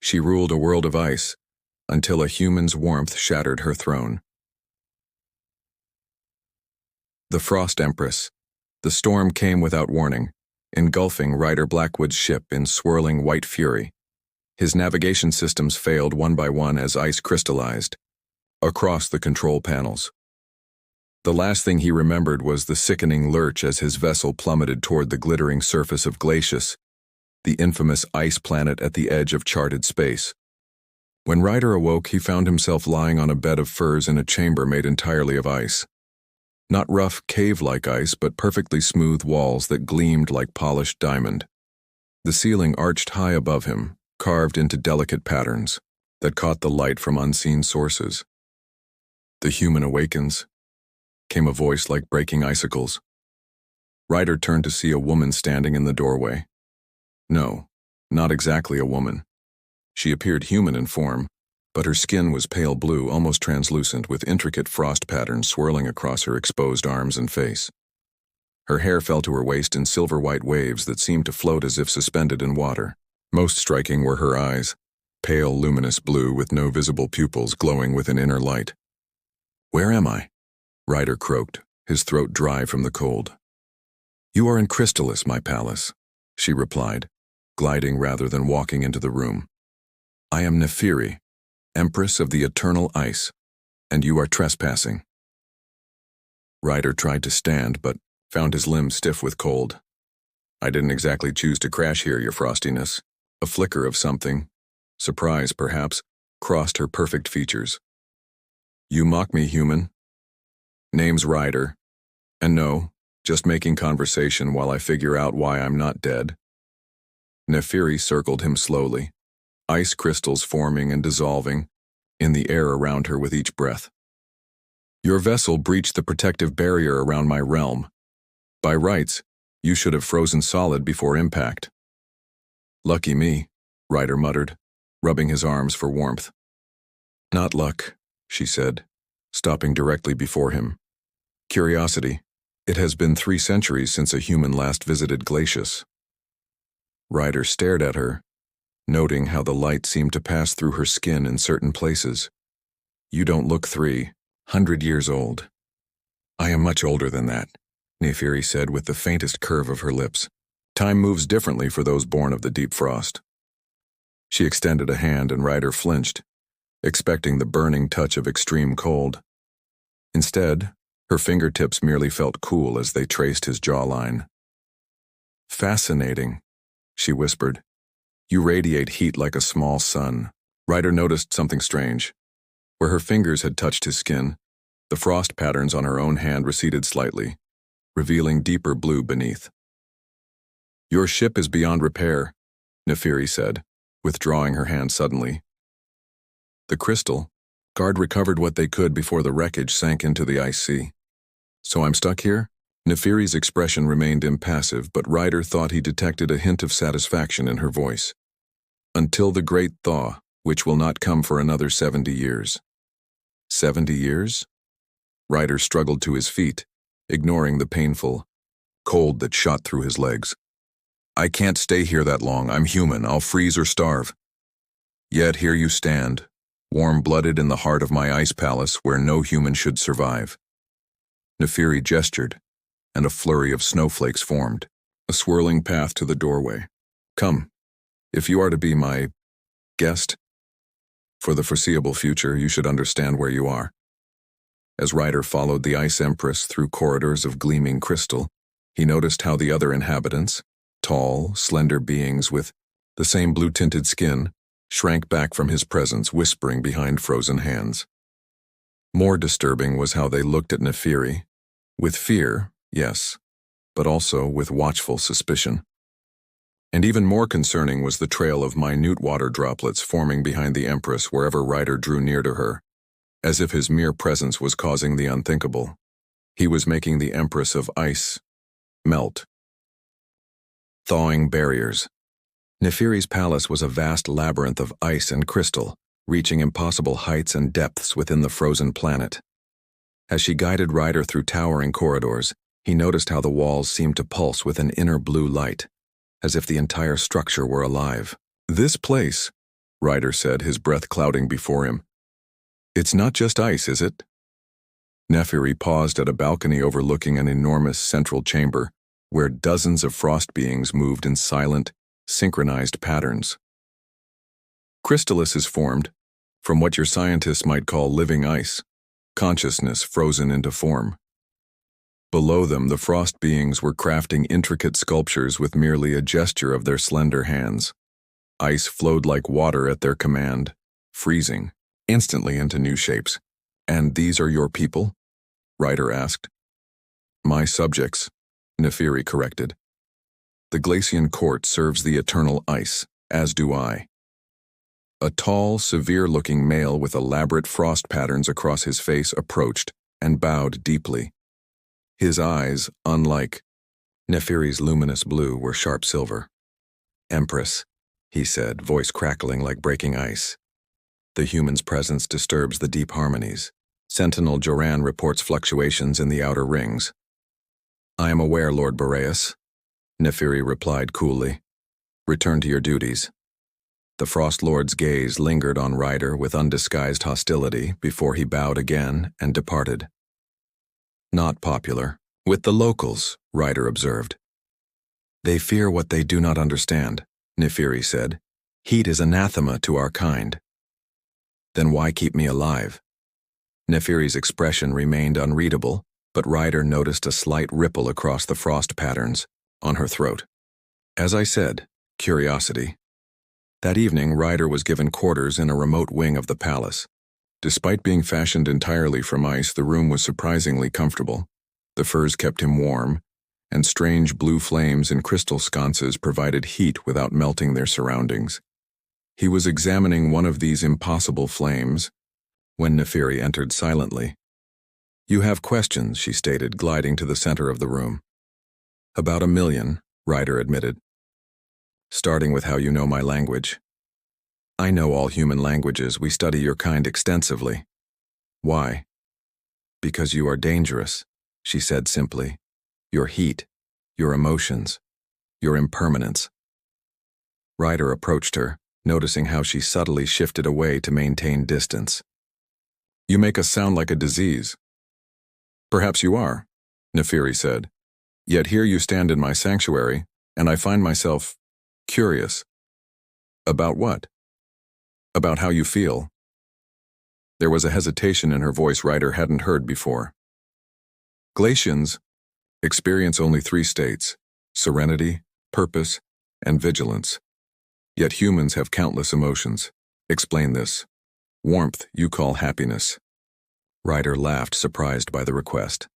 She ruled a world of ice, until a human's warmth shattered her throne. The Frost Empress. The storm came without warning, engulfing Ryder Blackwood's ship in swirling white fury. His navigation systems failed one by one as ice crystallized across the control panels. The last thing he remembered was the sickening lurch as his vessel plummeted toward the glittering surface of Glacius, the infamous ice planet at the edge of charted space. When Ryder awoke, he found himself lying on a bed of furs in a chamber made entirely of ice. Not rough, cave-like ice, but perfectly smooth walls that gleamed like polished diamond. The ceiling arched high above him, carved into delicate patterns that caught the light from unseen sources. "The human awakens," came a voice like breaking icicles. Ryder turned to see a woman standing in the doorway. No, not exactly a woman. She appeared human in form, but her skin was pale blue, almost translucent, with intricate frost patterns swirling across her exposed arms and face. Her hair fell to her waist in silver-white waves that seemed to float as if suspended in water. Most striking were her eyes, pale, luminous blue with no visible pupils glowing with an inner light. "Where am I?" Ryder croaked, his throat dry from the cold. "You are in Chrystalis, my palace," she replied, gliding rather than walking into the room. "I am Neferi, Empress of the Eternal Ice, and you are trespassing." Ryder tried to stand, but found his limbs stiff with cold. "I didn't exactly choose to crash here, your frostiness." A flicker of something, surprise perhaps, crossed her perfect features. "You mock me, human. Name's Ryder, and no, just making conversation while I figure out why I'm not dead." Neferi circled him slowly, ice crystals forming and dissolving in the air around her with each breath. "Your vessel breached the protective barrier around my realm. By rights, you should have frozen solid before impact." "Lucky me," Ryder muttered, rubbing his arms for warmth. "Not luck," she said, stopping directly before him. "Curiosity. It has been 3 centuries since a human last visited Glacius." Ryder stared at her, noting how the light seemed to pass through her skin in certain places. "You don't look 300 years old." "I am much older than that," Neferi said with the faintest curve of her lips. "Time moves differently for those born of the deep frost." She extended a hand and Ryder flinched, expecting the burning touch of extreme cold. Instead, her fingertips merely felt cool as they traced his jawline. "Fascinating," she whispered. "You radiate heat like a small sun." Ryder noticed something strange. Where her fingers had touched his skin, the frost patterns on her own hand receded slightly, revealing deeper blue beneath. "Your ship is beyond repair," Neferi said, withdrawing her hand suddenly. The crystal guard recovered what they could before the wreckage sank into the ice sea. "So I'm stuck here?" Neferi's expression remained impassive, but Ryder thought he detected a hint of satisfaction in her voice. "Until the great thaw, which will not come for another 70 years. 70 years? Ryder struggled to his feet, ignoring the painful cold that shot through his legs. "I can't stay here that long. I'm human. I'll freeze or starve. Yet here you stand, warm-blooded in the heart of my ice palace where no human should survive." Neferi gestured, and a flurry of snowflakes formed, a swirling path to the doorway. "Come, if you are to be my guest, for the foreseeable future, you should understand where you are." As Ryder followed the Ice Empress through corridors of gleaming crystal, he noticed how the other inhabitants, tall, slender beings with the same blue-tinted skin, shrank back from his presence, whispering behind frozen hands. More disturbing was how they looked at Neferi, with fear, yes, but also with watchful suspicion. And even more concerning was the trail of minute water droplets forming behind the Empress wherever Ryder drew near to her, as if his mere presence was causing the unthinkable. He was making the Empress of Ice melt. Thawing barriers. Neferi's palace was a vast labyrinth of ice and crystal, reaching impossible heights and depths within the frozen planet. As she guided Ryder through towering corridors, he noticed how the walls seemed to pulse with an inner blue light, as if the entire structure were alive. "This place," Ryder said, his breath clouding before him. It's not just ice, is it? Neferi paused at a balcony overlooking an enormous central chamber, where dozens of frost beings moved in silent, synchronized patterns. Crystallus is formed from what your scientists might call living ice, consciousness frozen into form. Below them, the frost beings were crafting intricate sculptures with merely a gesture of their slender hands. Ice flowed like water at their command, freezing instantly into new shapes. And these are your people? Ryder asked. My subjects, Neferi corrected. The Glacian court serves the eternal ice, as do I. A tall, severe-looking male with elaborate frost patterns across his face approached and bowed deeply. His eyes, unlike Neferi's luminous blue, were sharp silver. Empress, he said, voice crackling like breaking ice. The human's presence disturbs the deep harmonies. Sentinel Joran reports fluctuations in the outer rings. I am aware, Lord Boreas, Neferi replied coolly. Return to your duties. The Frost Lord's gaze lingered on Ryder with undisguised hostility before he bowed again and departed. Not popular with the locals, Ryder observed. They fear what they do not understand, Neferi said. Heat is anathema to our kind. Then why keep me alive? Neferi's expression remained unreadable, but Ryder noticed a slight ripple across the frost patterns on her throat. As I said, curiosity. That evening, Ryder was given quarters in a remote wing of the palace. Despite being fashioned entirely from ice, the room was surprisingly comfortable. The furs kept him warm, and strange blue flames in crystal sconces provided heat without melting their surroundings. He was examining one of these impossible flames when Neferi entered silently. You have questions, she stated, gliding to the center of the room. About 1 million, Ryder admitted. Starting with how you know my language. I know all human languages. We study your kind extensively. Why? Because you are dangerous, she said simply. Your heat, your emotions, your impermanence. Ryder approached her, noticing how she subtly shifted away to maintain distance. You make us sound like a disease. Perhaps you are, Neferi said. Yet here you stand in my sanctuary, and I find myself curious. About what? About how you feel. There was a hesitation in her voice Ryder hadn't heard before. Glacians experience only 3 states: serenity, purpose, and vigilance. Yet humans have countless emotions. Explain this. Warmth you call happiness. Ryder laughed, surprised by the request.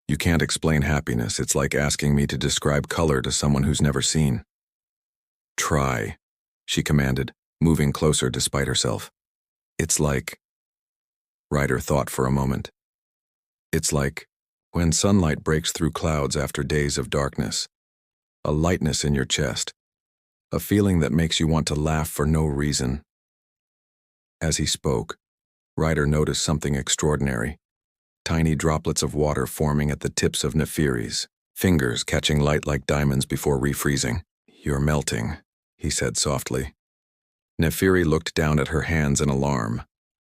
You can't explain happiness. It's like asking me to describe color to someone who's never seen. Try, she commanded, moving closer despite herself. It's like... Ryder thought for a moment. It's like when sunlight breaks through clouds after days of darkness. A lightness in your chest. A feeling that makes you want to laugh for no reason. As he spoke, Ryder noticed something extraordinary. Tiny droplets of water forming at the tips of Neferi's fingers, catching light like diamonds before refreezing. You're melting, he said softly. Neferi looked down at her hands in alarm.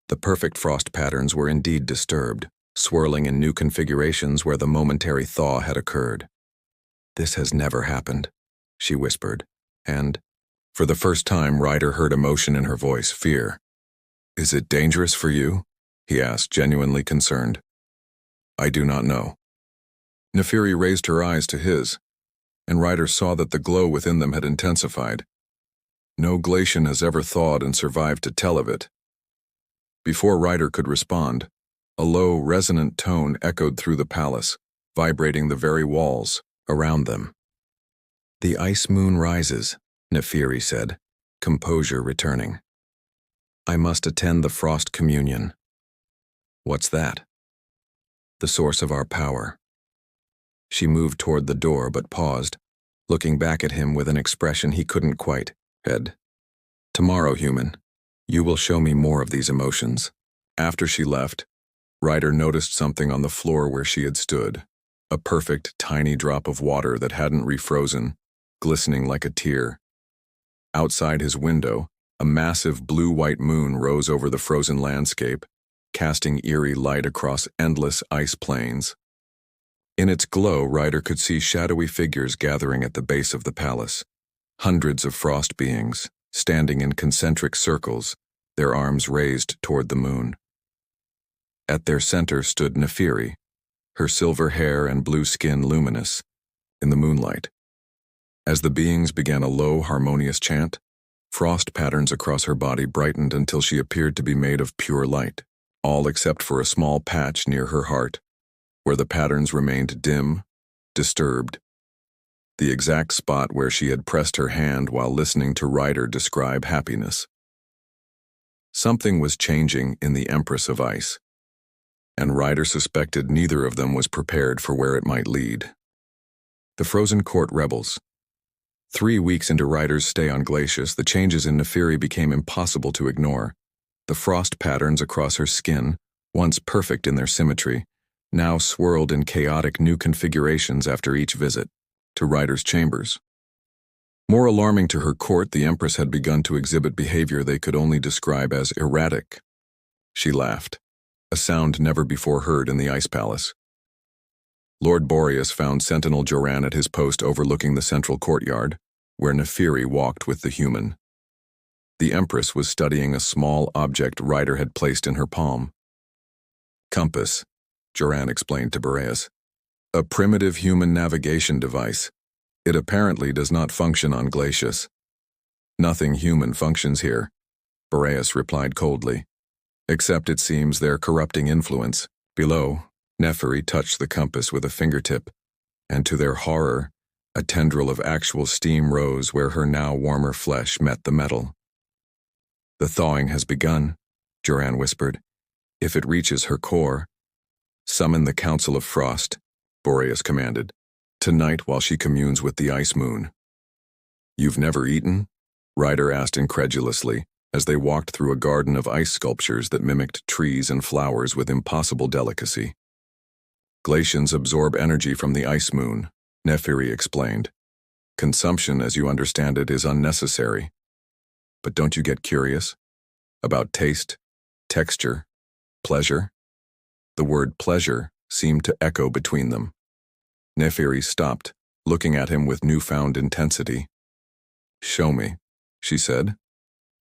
The perfect frost patterns were indeed disturbed, swirling in new configurations where the momentary thaw had occurred. This has never happened, she whispered, and, for the first time, Ryder heard emotion in her voice, fear. Is it dangerous for you? He asked, genuinely concerned. I do not know. Neferi raised her eyes to his, and Ryder saw that the glow within them had intensified. No Glacian has ever thawed and survived to tell of it. Before Ryder could respond, a low, resonant tone echoed through the palace, vibrating the very walls around them. The ice moon rises, Neferi said, composure returning. I must attend the frost communion. What's that? The source of our power. She moved toward the door but paused, looking back at him with an expression he couldn't quite head. Tomorrow, human, you will show me more of these emotions. After she left, Ryder noticed something on the floor where she had stood, a perfect, tiny drop of water that hadn't refrozen, glistening like a tear. Outside his window, A massive blue-white moon rose over the frozen landscape, casting eerie light across endless ice plains. In its glow, Ryder could see shadowy figures gathering at the base of the palace. Hundreds of frost beings, standing in concentric circles, their arms raised toward the moon. At their center stood Neferi, her silver hair and blue skin luminous in the moonlight. As the beings began a low, harmonious chant, frost patterns across her body brightened until she appeared to be made of pure light, all except for a small patch near her heart, where the patterns remained dim, disturbed. The exact spot where she had pressed her hand while listening to Ryder describe happiness. Something was changing in the Empress of Ice, and Ryder suspected neither of them was prepared for where it might lead. The Frozen Court rebels. 3 weeks into Ryder's stay on Glacius, the changes in Neferi became impossible to ignore. The frost patterns across her skin, once perfect in their symmetry, now swirled in chaotic new configurations after each visit to Ryder's chambers. More alarming to her court, the Empress had begun to exhibit behavior they could only describe as erratic. She laughed, a sound never before heard in the Ice Palace. Lord Boreas found Sentinel Joran at his post overlooking the central courtyard, where Neferi walked with the human. The Empress was studying a small object Ryder had placed in her palm. Compass, Joran explained to Boreas. A primitive human navigation device. It apparently does not function on Glacius. Nothing human functions here, Boreas replied coldly. Except it seems their corrupting influence. Below, Neferi touched the compass with a fingertip, and to their horror, a tendril of actual steam rose where her now warmer flesh met the metal. The thawing has begun, Joran whispered. If it reaches her core, summon the Council of Frost, Boreas commanded, tonight while she communes with the ice moon. You've never eaten? Ryder asked incredulously, as they walked through a garden of ice sculptures that mimicked trees and flowers with impossible delicacy. Glacians absorb energy from the ice moon, Neferi explained. Consumption, as you understand it, is unnecessary. But don't you get curious? About taste, texture, pleasure? The word pleasure seemed to echo between them. Neferi stopped, looking at him with newfound intensity. Show me, she said.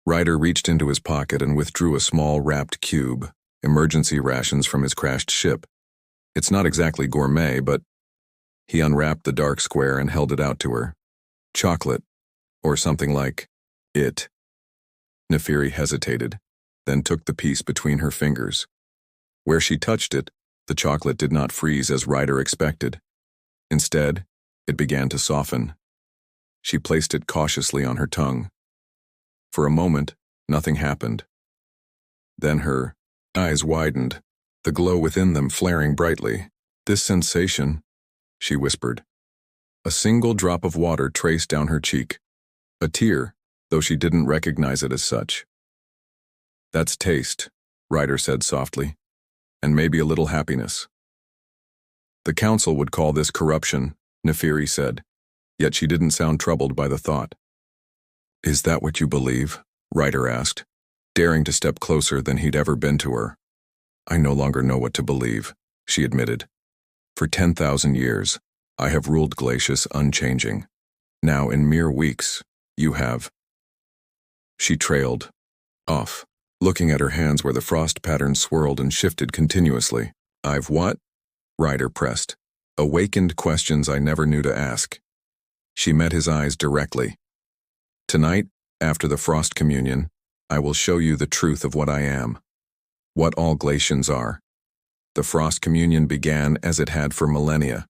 Ryder reached into his pocket and withdrew a small wrapped cube, emergency rations from his crashed ship. It's not exactly gourmet, but... He unwrapped the dark square and held it out to her. Chocolate, or something like it. Neferi hesitated, then took the piece between her fingers. Where she touched it, the chocolate did not freeze as Ryder expected. Instead, it began to soften. She placed it cautiously on her tongue. For a moment, nothing happened. Then her eyes widened, the glow within them flaring brightly. This sensation, she whispered. A single drop of water traced down her cheek. A tear, though she didn't recognize it as such. That's taste, Ryder said softly, and maybe a little happiness. The council would call this corruption, Neferi said, yet she didn't sound troubled by the thought. Is that what you believe? Ryder asked, daring to step closer than he'd ever been to her. I no longer know what to believe, she admitted. For 10,000 years, I have ruled Glacius unchanging. Now, in mere weeks, you have. She trailed off, looking at her hands where the frost patterns swirled and shifted continuously. I've what? Ryder pressed. Awakened questions I never knew to ask. She met his eyes directly. Tonight, after the Frost Communion, I will show you the truth of what I am. What all Glacians are. The Frost Communion began as it had for millennia.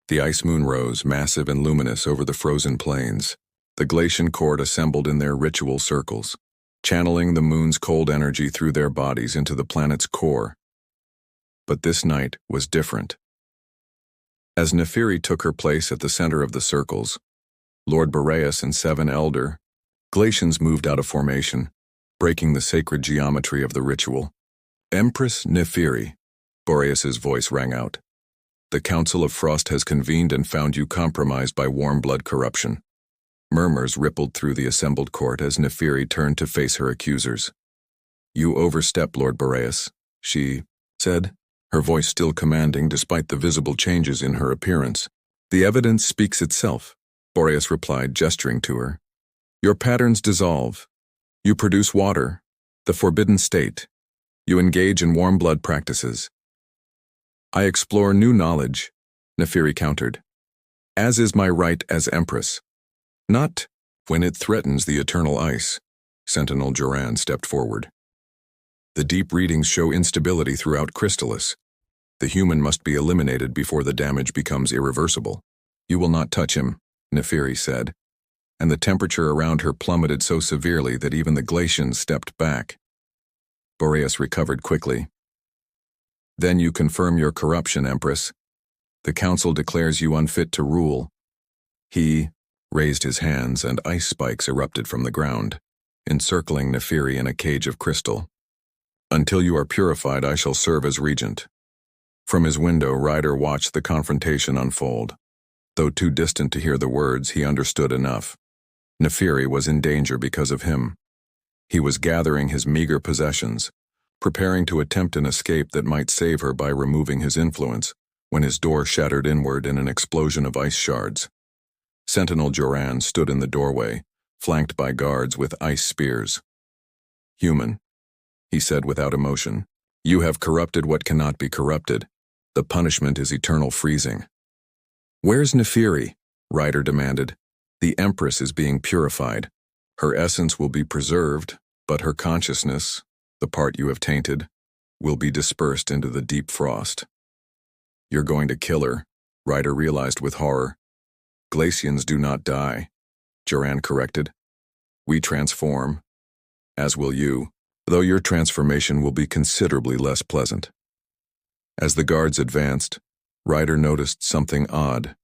The ice moon rose, massive and luminous, over the frozen plains. The Glacian court assembled in their ritual circles, channeling the moon's cold energy through their bodies into the planet's core. But this night was different. As Neferi took her place at the center of the circles, Lord Boreas and 7 elder Glacians moved out of formation, breaking the sacred geometry of the ritual. Empress Neferi, Boreas's voice rang out. The Council of Frost has convened and found you compromised by warm blood corruption. Murmurs rippled through the assembled court as Neferi turned to face her accusers. "You overstep, Lord Boreas," she said, her voice still commanding despite the visible changes in her appearance. "The evidence speaks itself," Boreas replied, gesturing to her. "Your patterns dissolve. You produce water, the forbidden state. You engage in warm blood practices." "I explore new knowledge," Neferi countered, "as is my right as Empress. Not when it threatens the eternal ice." Sentinel Joran stepped forward. "The deep readings show instability throughout Crystallis. The human must be eliminated before the damage becomes irreversible." "You will not touch him," Neferi said, and the temperature around her plummeted so severely that even the glacians stepped back. Boreas recovered quickly. "Then you confirm your corruption, Empress. The Council declares you unfit to rule." He raised his hands and ice spikes erupted from the ground, encircling Neferi in a cage of crystal. "Until you are purified, I shall serve as regent." From his window, Ryder watched the confrontation unfold. Though too distant to hear the words, he understood enough. Neferi was in danger because of him. He was gathering his meager possessions, preparing to attempt an escape that might save her by removing his influence, when his door shattered inward in an explosion of ice shards. Sentinel Joran stood in the doorway, flanked by guards with ice spears. "Human," he said without emotion, "you have corrupted what cannot be corrupted. The punishment is eternal freezing." "Where's Neferi?" Ryder demanded. "The Empress is being purified. Her essence will be preserved, but her consciousness, the part you have tainted, will be dispersed into the deep frost." "You're going to kill her," Ryder realized with horror. "Glacians do not die," Joran corrected. "We transform, as will you, though your transformation will be considerably less pleasant." As the guards advanced, Ryder noticed something odd.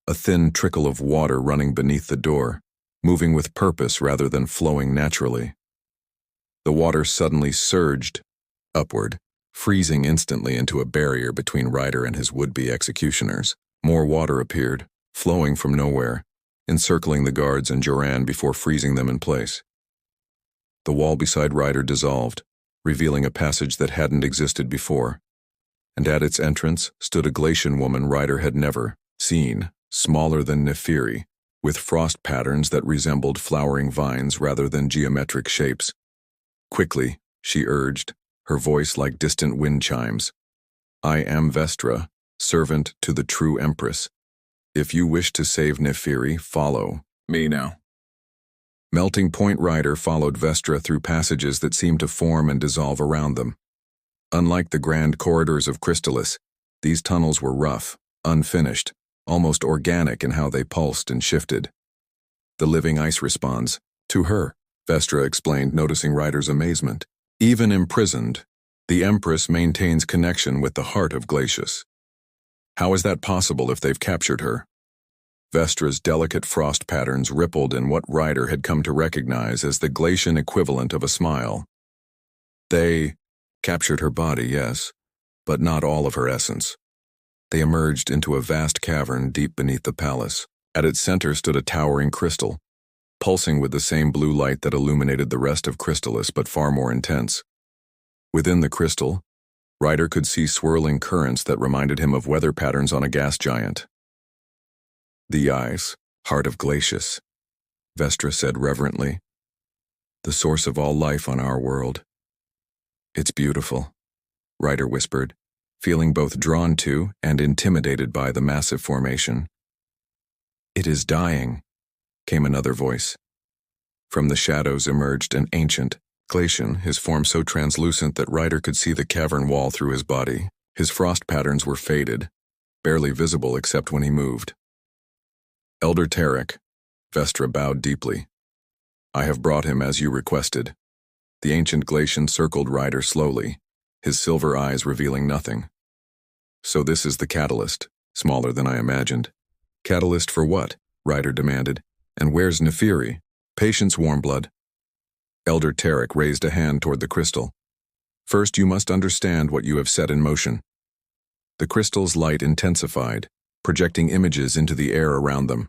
A thin trickle of water running beneath the door, moving with purpose rather than flowing naturally. The water suddenly surged upward, freezing instantly into a barrier between Ryder and his would-be executioners. More water appeared, flowing from nowhere, encircling the guards and Joran before freezing them in place. The wall beside Ryder dissolved, revealing a passage that hadn't existed before. And at its entrance stood a Glacian woman Ryder had never seen, smaller than Neferi, with frost patterns that resembled flowering vines rather than geometric shapes. "Quickly," she urged, her voice like distant wind chimes. "I am Vestra, servant to the true Empress. If you wish to save Neferi, follow me now." Melting Point Ryder followed Vestra through passages that seemed to form and dissolve around them. Unlike the grand corridors of Crystallis, these tunnels were rough, unfinished, almost organic in how they pulsed and shifted. "The living ice responds to her," Vestra explained, noticing Ryder's amazement. "Even imprisoned, the Empress maintains connection with the heart of Glacius." "How is that possible if they've captured her?" Vestra's delicate frost patterns rippled in what Ryder had come to recognize as the Glacian equivalent of a smile. "They captured her body, yes, but not all of her essence. They emerged into a vast cavern deep beneath the palace. At its center stood a towering crystal, pulsing with the same blue light that illuminated the rest of Crystallis but far more intense. Within the crystal, Ryder could see swirling currents that reminded him of weather patterns on a gas giant. "The ice, heart of Glacius," Vestra said reverently. "The source of all life on our world." "It's beautiful," Ryder whispered, feeling both drawn to and intimidated by the massive formation. "It is dying," came another voice. From the shadows emerged an ancient Glacian, his form so translucent that Ryder could see the cavern wall through his body. His frost patterns were faded, barely visible except when he moved. "Elder Tarek," Vestra bowed deeply. "I have brought him as you requested." The ancient Glacian circled Ryder slowly, his silver eyes revealing nothing. "So this is the catalyst, smaller than I imagined." "Catalyst for what?" Ryder demanded. "And where's Neferi?" "Patience, Warmblood." Elder Tarek raised a hand toward the crystal. "First, you must understand what you have set in motion." The crystal's light intensified, projecting images into the air around them.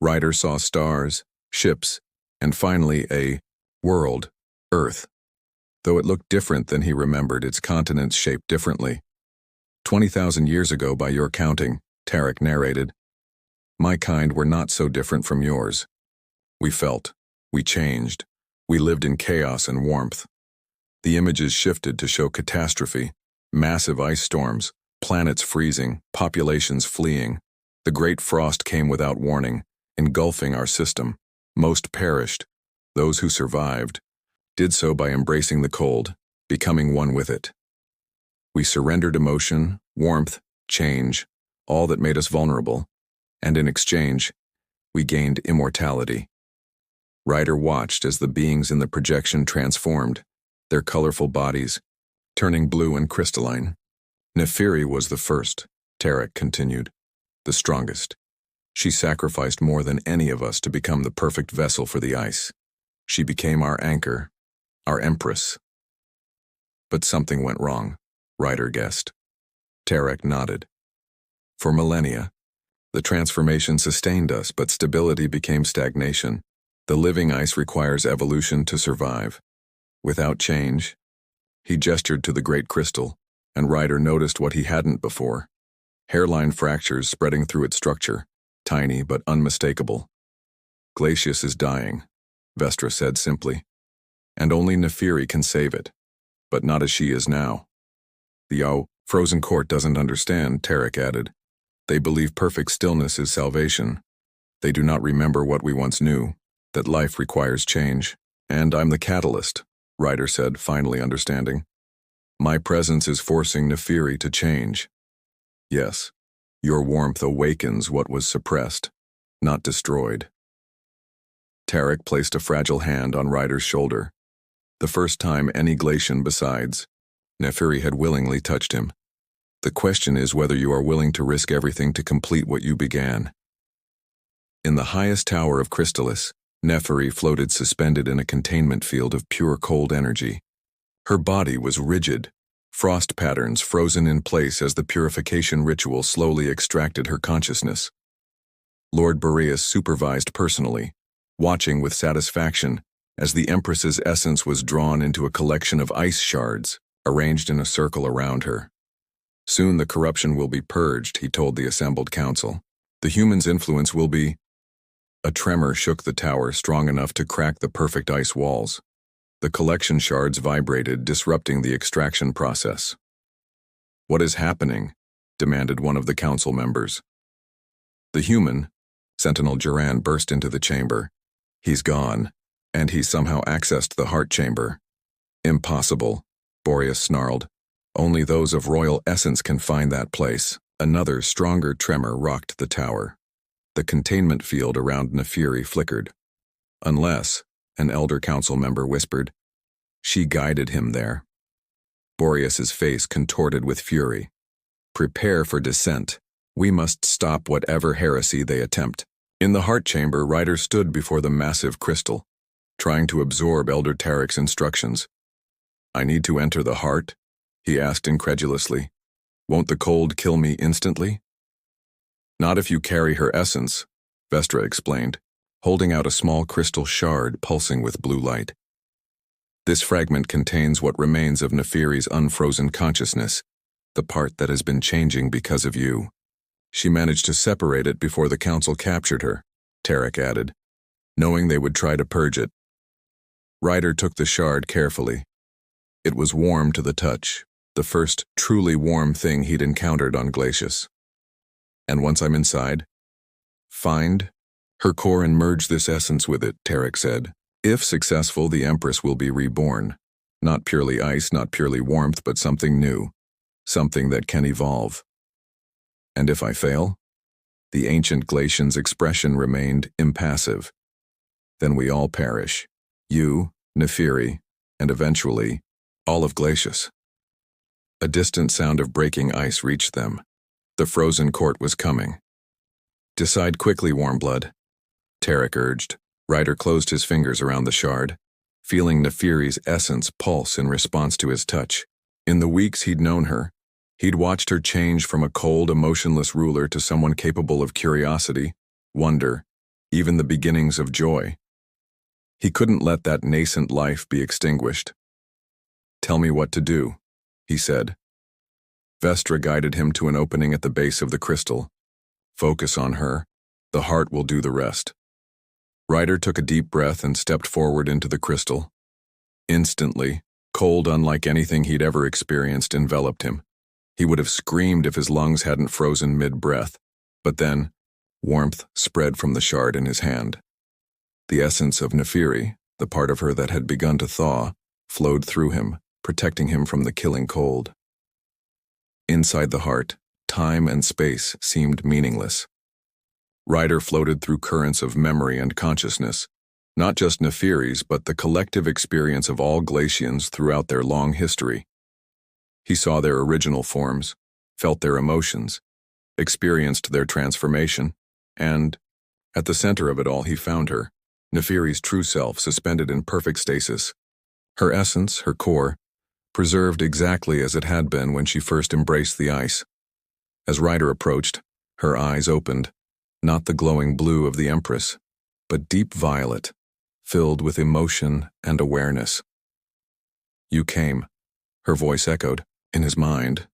Ryder saw stars, ships, and finally a world, Earth. Though it looked different than he remembered, its continents shaped differently. 20,000 years ago, by your counting, Tarek narrated, my kind were not so different from yours. We felt, we changed, we lived in chaos and warmth. The images shifted to show catastrophe, massive ice storms, planets freezing, populations fleeing. The great frost came without warning, engulfing our system. Most perished. Those who survived did so by embracing the cold, becoming one with it. We surrendered emotion, warmth, change, all that made us vulnerable, and in exchange, we gained immortality. Ryder watched as the beings in the projection transformed, their colorful bodies turning blue and crystalline. Neferi was the first, Tarek continued, the strongest. She sacrificed more than any of us to become the perfect vessel for the ice. She became our anchor, our empress. But something went wrong, Ryder guessed. Tarek nodded. For millennia, the transformation sustained us, but stability became stagnation. The living ice requires evolution to survive. Without change, he gestured to the great crystal, and Ryder noticed what he hadn't before. Hairline fractures spreading through its structure, tiny but unmistakable. Glacius is dying, Vestra said simply, and only Neferi can save it, but not as she is now. The frozen court doesn't understand, Tarek added. They believe perfect stillness is salvation. They do not remember what we once knew, that life requires change. And I'm the catalyst, Ryder said, finally understanding. My presence is forcing Neferi to change. Yes, your warmth awakens what was suppressed, not destroyed. Tarek placed a fragile hand on Ryder's shoulder. The first time any Glacian besides Neferi had willingly touched him. The question is whether you are willing to risk everything to complete what you began. In the highest tower of Crystalis, Neferi floated suspended in a containment field of pure cold energy. Her body was rigid, frost patterns frozen in place as the purification ritual slowly extracted her consciousness. Lord Boreas supervised personally, watching with satisfaction as the Empress's essence was drawn into a collection of ice shards, arranged in a circle around her. Soon the corruption will be purged, he told the assembled council. The human's influence will be... A tremor shook the tower strong enough to crack the perfect ice walls. The collection shards vibrated, disrupting the extraction process. What is happening? Demanded one of the council members. The human, Sentinel Duran, burst into the chamber. He's gone, and he somehow accessed the heart chamber. Impossible, Boreas snarled. Only those of royal essence can find that place. Another, stronger tremor rocked the tower. The containment field around Neferi flickered. Unless, an elder council member whispered, she guided him there. Boreas's face contorted with fury. Prepare for descent. We must stop whatever heresy they attempt. In the heart chamber, Ryder stood before the massive crystal, trying to absorb Elder Tarek's instructions. I need to enter the heart? He asked incredulously. Won't the cold kill me instantly? Not if you carry her essence, Vestra explained, holding out a small crystal shard pulsing with blue light. This fragment contains what remains of Neferi's unfrozen consciousness, the part that has been changing because of you. She managed to separate it before the council captured her, Tarek added, knowing they would try to purge it. Ryder took the shard carefully. It was warm to the touch, the first truly warm thing he'd encountered on Glacius. And once I'm inside, find her core and merge this essence with it, Tarek said. If successful, the Empress will be reborn. Not purely ice, not purely warmth, but something new. Something that can evolve. And if I fail? The ancient Glacian's expression remained impassive. Then we all perish. You, Neferi, and eventually, all of Glacius. A distant sound of breaking ice reached them. The frozen court was coming. Decide quickly, Warmblood, Tarek urged. Ryder closed his fingers around the shard, feeling Neferi's essence pulse in response to his touch. In the weeks he'd known her, he'd watched her change from a cold, emotionless ruler to someone capable of curiosity, wonder, even the beginnings of joy. He couldn't let that nascent life be extinguished. "Tell me what to do," he said. Vestra guided him to an opening at the base of the crystal. "Focus on her. The heart will do the rest." Ryder took a deep breath and stepped forward into the crystal. Instantly, cold unlike anything he'd ever experienced enveloped him. He would have screamed if his lungs hadn't frozen mid-breath, but then, warmth spread from the shard in his hand. The essence of Neferi, the part of her that had begun to thaw, flowed through him, protecting him from the killing cold. Inside the heart, time and space seemed meaningless. Ryder floated through currents of memory and consciousness, not just Neferi's but the collective experience of all Glacians throughout their long history. He saw their original forms, felt their emotions, experienced their transformation, and, at the center of it all, he found her, Neferi's true self, suspended in perfect stasis. Her essence, her core, preserved exactly as it had been when she first embraced the ice. As Ryder approached, her eyes opened, not the glowing blue of the Empress, but deep violet, filled with emotion and awareness. "You came," her voice echoed, in his mind.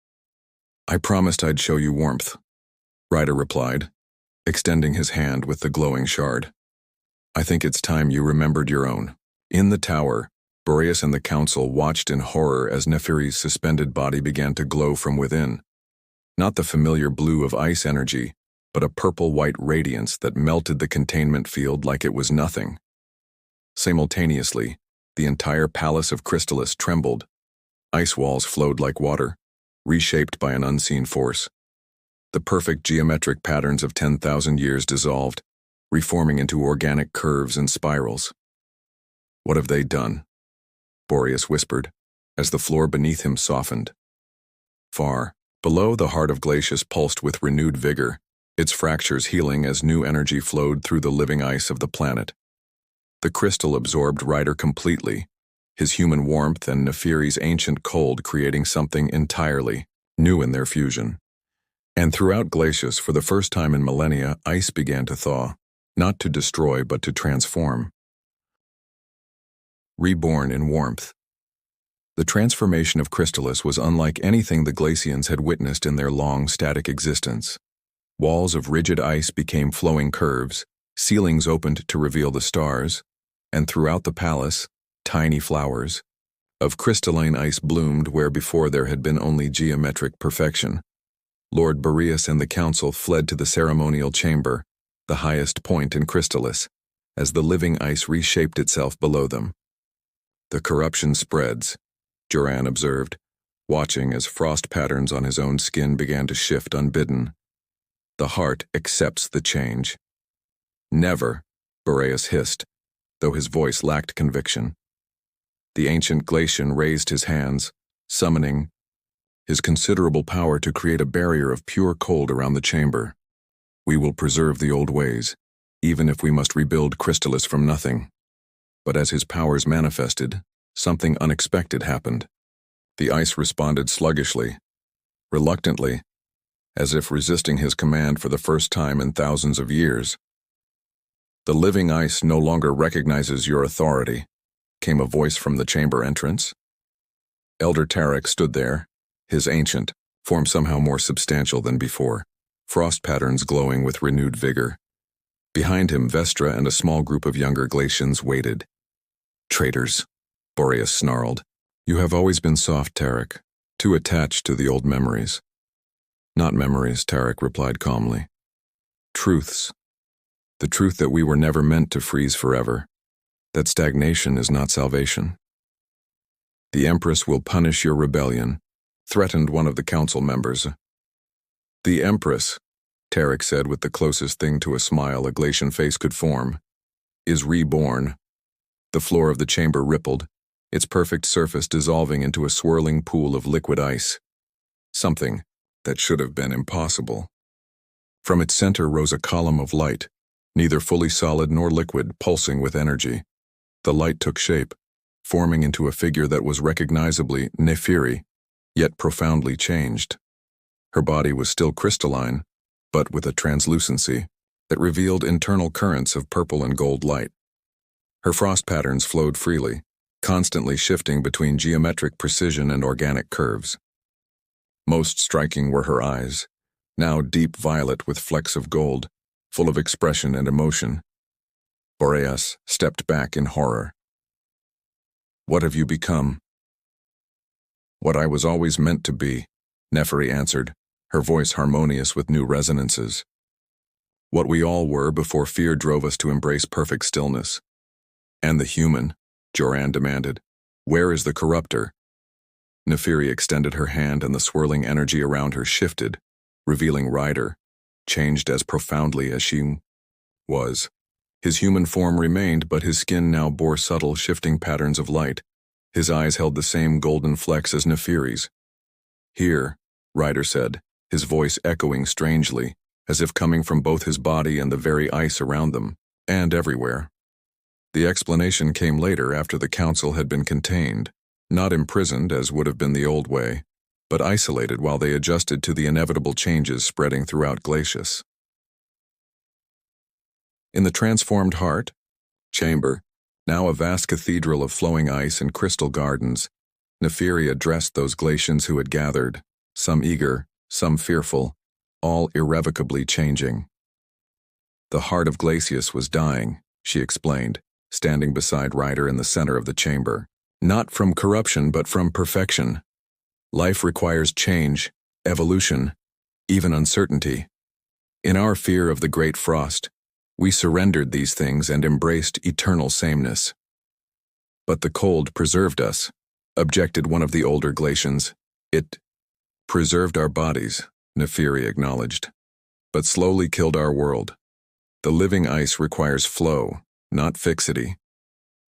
"I promised I'd show you warmth," Ryder replied, extending his hand with the glowing shard. "I think it's time you remembered your own." In the tower, Boreas and the Council watched in horror as Neferi's suspended body began to glow from within. Not the familiar blue of ice energy, but a purple-white radiance that melted the containment field like it was nothing. Simultaneously, the entire palace of Crystallis trembled. Ice walls flowed like water, reshaped by an unseen force. The perfect geometric patterns of 10,000 years dissolved, reforming into organic curves and spirals. "What have they done?" Boreas whispered, as the floor beneath him softened. Far below, the heart of Glacius pulsed with renewed vigor, its fractures healing as new energy flowed through the living ice of the planet. The crystal absorbed Ryder completely, his human warmth and Neferi's ancient cold creating something entirely new in their fusion. And throughout Glacius, for the first time in millennia, ice began to thaw, not to destroy but to transform. Reborn in warmth. The transformation of Crystallis was unlike anything the Glacians had witnessed in their long, static existence. Walls of rigid ice became flowing curves, ceilings opened to reveal the stars, and throughout the palace, tiny flowers of crystalline ice bloomed where before there had been only geometric perfection. Lord Boreas and the Council fled to the ceremonial chamber, the highest point in Crystallis, as the living ice reshaped itself below them. "The corruption spreads," Joran observed, watching as frost patterns on his own skin began to shift unbidden. "The heart accepts the change." "Never," Boreas hissed, though his voice lacked conviction. The ancient Glacian raised his hands, summoning his considerable power to create a barrier of pure cold around the chamber. "We will preserve the old ways, even if we must rebuild Crystallis from nothing." But as his powers manifested, something unexpected happened. The ice responded sluggishly, reluctantly, as if resisting his command for the first time in thousands of years. "The living ice no longer recognizes your authority," came a voice from the chamber entrance. Elder Tarek stood there, his ancient form somehow more substantial than before, frost patterns glowing with renewed vigor. Behind him, Vestra and a small group of younger Glacians waited. "Traitors," Boreas snarled. "You have always been soft, Tarek, too attached to the old memories." "Not memories," Tarek replied calmly. "Truths. The truth that we were never meant to freeze forever, that stagnation is not salvation." "The Empress will punish your rebellion," threatened one of the council members. "The Empress," Tarek said with the closest thing to a smile a Glacian face could form, "is reborn." The floor of the chamber rippled, its perfect surface dissolving into a swirling pool of liquid ice. Something that should have been impossible. From its center rose a column of light, neither fully solid nor liquid, pulsing with energy. The light took shape, forming into a figure that was recognizably Neferi, yet profoundly changed. Her body was still crystalline, but with a translucency, that revealed internal currents of purple and gold light. Her frost patterns flowed freely, constantly shifting between geometric precision and organic curves. Most striking were her eyes, now deep violet with flecks of gold, full of expression and emotion. Boreas stepped back in horror. "What have you become?" "What I was always meant to be," Nepheri answered, her voice harmonious with new resonances. "What we all were before fear drove us to embrace perfect stillness." "And the human?" Joran demanded. "Where is the corruptor?" Nepheri extended her hand and the swirling energy around her shifted, revealing Ryder, changed as profoundly as she was. His human form remained, but his skin now bore subtle, shifting patterns of light. His eyes held the same golden flecks as Nepheri's. "Here," Ryder said, his voice echoing strangely, as if coming from both his body and the very ice around them, and everywhere. The explanation came later after the council had been contained, not imprisoned as would have been the old way, but isolated while they adjusted to the inevitable changes spreading throughout Glacius. In the transformed heart chamber, now a vast cathedral of flowing ice and crystal gardens, Nepheri addressed those Glacians who had gathered, some eager, some fearful, all irrevocably changing. "The heart of Glacius was dying," she explained, standing beside Ryder in the center of the chamber. "Not from corruption, but from perfection. Life requires change, evolution, even uncertainty. In our fear of the great frost, we surrendered these things and embraced eternal sameness. But the cold preserved us," objected one of the older Glacians. "It preserved our bodies," Nepheri acknowledged, "but slowly killed our world. The living ice requires flow, not fixity.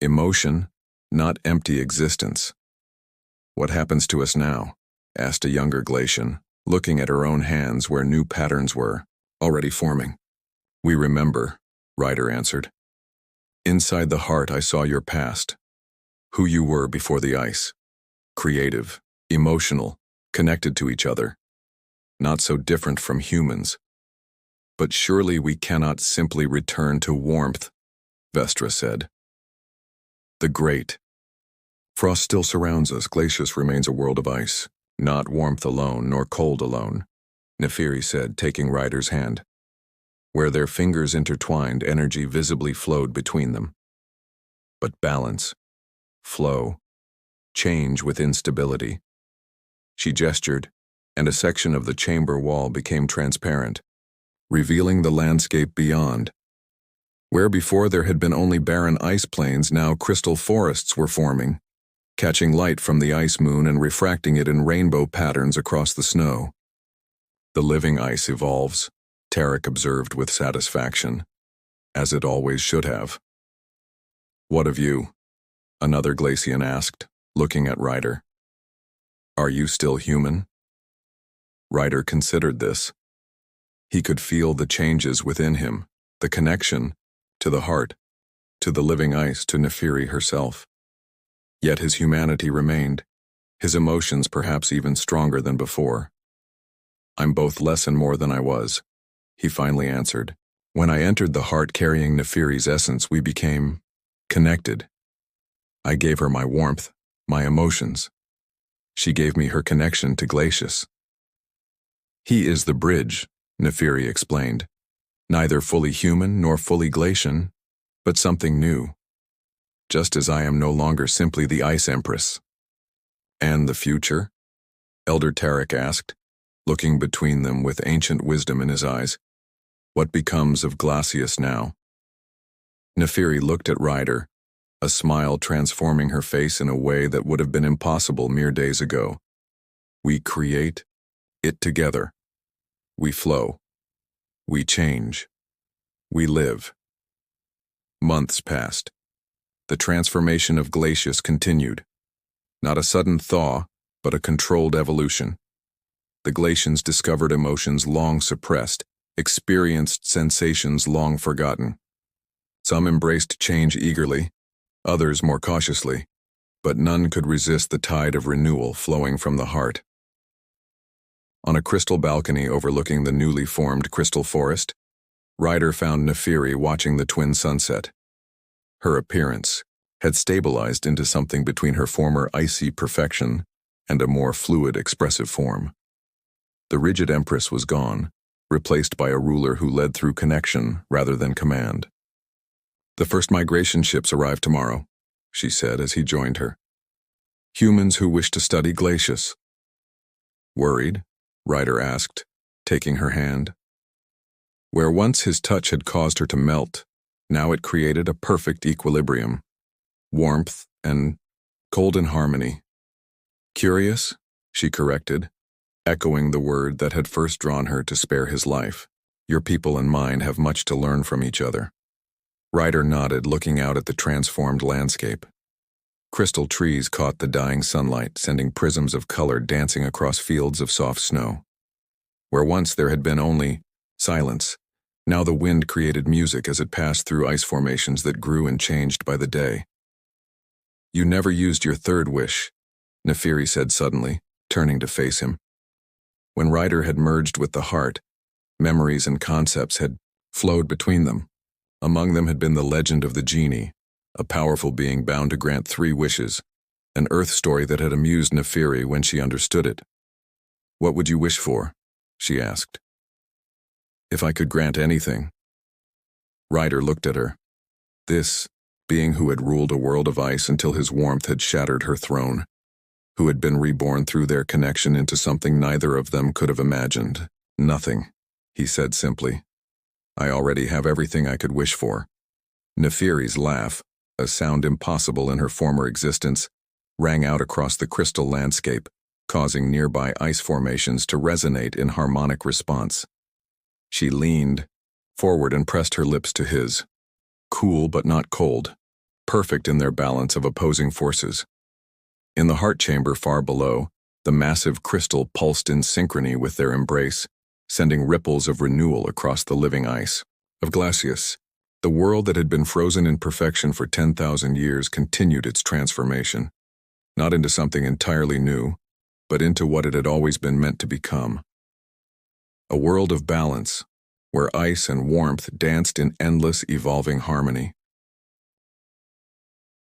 Emotion, not empty existence." "What happens to us now?" asked a younger Glacian, looking at her own hands where new patterns were already forming. "We remember," Ryder answered. "Inside the heart I saw your past, who you were before the ice. Creative, emotional, connected to each other. Not so different from humans. But surely we cannot simply return to warmth," Vestra said. "The great frost still surrounds us. Glacius remains a world of ice, not warmth alone, nor cold alone," Nepheri said, taking Ryder's hand. Where their fingers intertwined, energy visibly flowed between them. But balance, flow, change with instability. She gestured, and a section of the chamber wall became transparent, revealing the landscape beyond. Where before there had been only barren ice plains, now crystal forests were forming, catching light from the ice moon and refracting it in rainbow patterns across the snow. "The living ice evolves," Tarek observed with satisfaction, "as it always should have." "What of you?" another Glacian asked, looking at Ryder. "Are you still human?" Ryder considered this. He could feel the changes within him, the connection to the heart, to the living ice, to Nepheri herself. Yet his humanity remained, his emotions perhaps even stronger than before. "I'm both less and more than I was," he finally answered. "When I entered the heart carrying Nepheri's essence, we became connected. I gave her my warmth, my emotions. She gave me her connection to Glacius." "He is the bridge," Nepheri explained. "Neither fully human nor fully Glacian, but something new. Just as I am no longer simply the Ice Empress." "And the future?" Elder Tarek asked, looking between them with ancient wisdom in his eyes. "What becomes of Glacius now?" Nepheri looked at Ryder, a smile transforming her face in a way that would have been impossible mere days ago. "We create it together. We flow. We change. We live." Months passed. The transformation of Glacius continued. Not a sudden thaw, but a controlled evolution. The Glacians discovered emotions long suppressed, experienced sensations long forgotten. Some embraced change eagerly, others more cautiously, but none could resist the tide of renewal flowing from the heart. On a crystal balcony overlooking the newly formed crystal forest, Ryder found Neferi watching the twin sunset. Her appearance had stabilized into something between her former icy perfection and a more fluid, expressive form. The rigid empress was gone, replaced by a ruler who led through connection rather than command. "The first migration ships arrive tomorrow," she said as he joined her. "Humans who wish to study glacius." "Worried?" Ryder asked, taking her hand. Where once his touch had caused her to melt, now it created a perfect equilibrium. Warmth and cold in harmony. "Curious?" she corrected, echoing the word that had first drawn her to spare his life. "Your people and mine have much to learn from each other." Ryder nodded, looking out at the transformed landscape. Crystal trees caught the dying sunlight, sending prisms of color dancing across fields of soft snow. Where once there had been only silence, now the wind created music as it passed through ice formations that grew and changed by the day. "You never used your third wish," Neferi said suddenly, turning to face him. When Ryder had merged with the heart, memories and concepts had flowed between them. Among them had been the legend of the genie, a powerful being bound to grant 3 wishes, an Earth story that had amused Neferi when she understood it. "What would you wish for?" she asked. "If I could grant anything." Ryder looked at her. This being who had ruled a world of ice until his warmth had shattered her throne, who had been reborn through their connection into something neither of them could have imagined. "Nothing," he said simply. "I already have everything I could wish for." Neferi's laugh, a sound impossible in her former existence, rang out across the crystal landscape, causing nearby ice formations to resonate in harmonic response. She leaned forward and pressed her lips to his. Cool but not cold, perfect in their balance of opposing forces. In the heart chamber far below, the massive crystal pulsed in synchrony with their embrace, sending ripples of renewal across the living ice. Of Glacius, the world that had been frozen in perfection for 10,000 years continued its transformation, not into something entirely new, but into what it had always been meant to become. A world of balance, where ice and warmth danced in endless, evolving harmony.